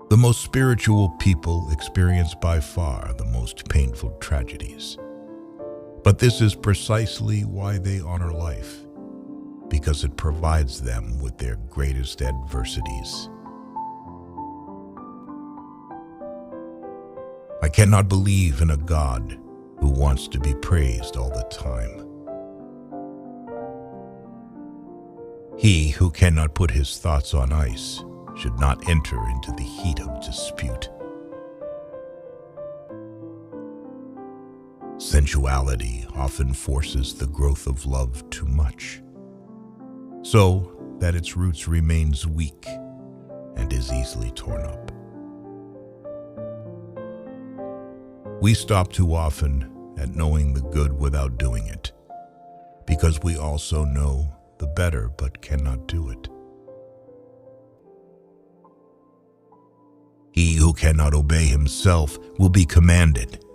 The most spiritual people experience by far the most painful tragedies. But this is precisely why they honor life, because it provides them with their greatest adversities. I cannot believe in a God who wants to be praised all the time. He who cannot put his thoughts on ice should not enter into the heat of dispute. Sensuality often forces the growth of love too much, so that its roots remains weak and is easily torn up. We stop too often at knowing the good without doing it, because we also know the better but cannot do it. He who cannot obey himself will be commanded.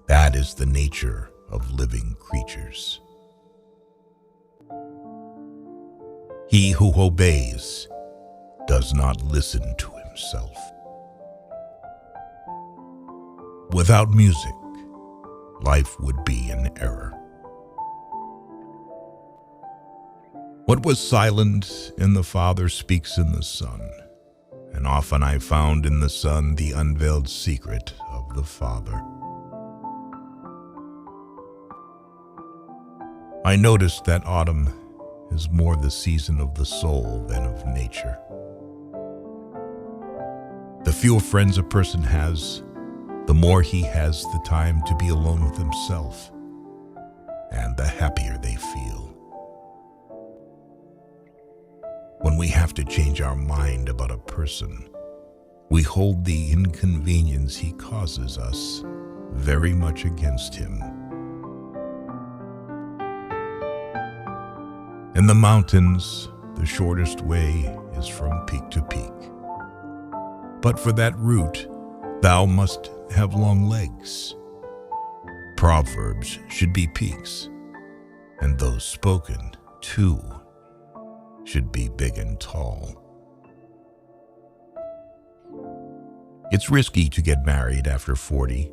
That is the nature of living creatures. He who obeys does not listen to himself. Without music, life would be an error. What was silent in the Father speaks in the Son, and often I found in the Son the unveiled secret of the Father. I noticed that autumn is more the season of the soul than of nature. The fewer friends a person has, the more he has the time to be alone with himself, and the happier they feel. When we have to change our mind about a person, we hold the inconvenience he causes us very much against him. In the mountains, the shortest way is from peak to peak. But for that route, thou must have long legs. Proverbs should be peaks, and those spoken, too, should be big and tall. It's risky to get married after 40,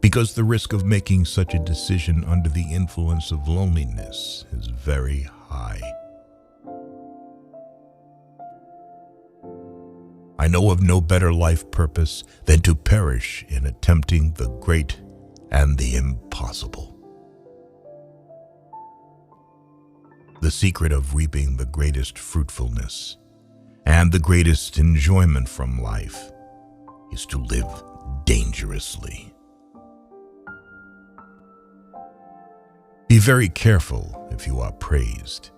because the risk of making such a decision under the influence of loneliness is very high. I know of no better life purpose than to perish in attempting the great and the impossible. The secret of reaping the greatest fruitfulness and the greatest enjoyment from life is to live dangerously. Be very careful if you are praised.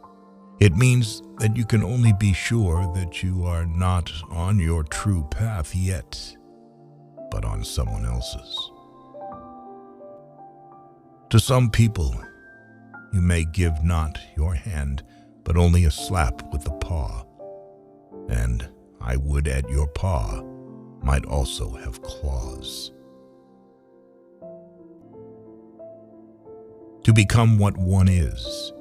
It means that you can only be sure that you are not on your true path yet, but on someone else's. To some people, you may give not your hand, but only a slap with the paw, and I would at your paw might also have claws. To become what one is,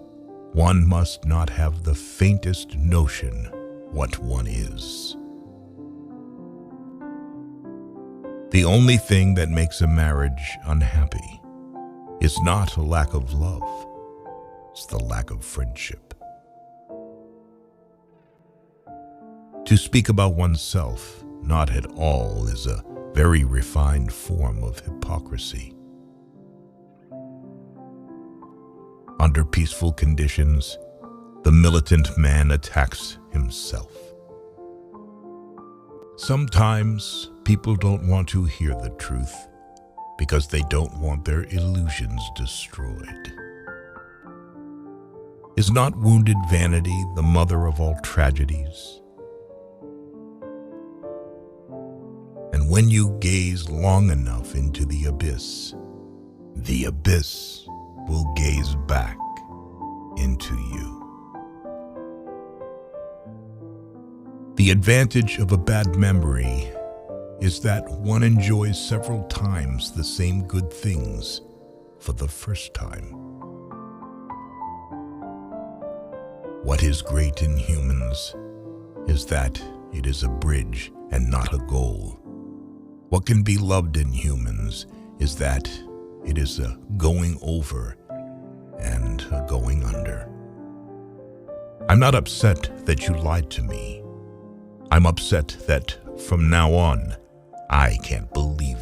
one must not have the faintest notion what one is. The only thing that makes a marriage unhappy is not a lack of love, it's the lack of friendship. To speak about oneself not at all is a very refined form of hypocrisy. Under peaceful conditions, the militant man attacks himself. Sometimes people don't want to hear the truth because they don't want their illusions destroyed. Is not wounded vanity the mother of all tragedies? And when you gaze long enough into the abyss will gaze back into you. The advantage of a bad memory is that one enjoys several times the same good things for the first time. What is great in humans is that it is a bridge and not a goal. What can be loved in humans is that it is a going over and a going under. I'm not upset that you lied to me. I'm upset that from now on, I can't believe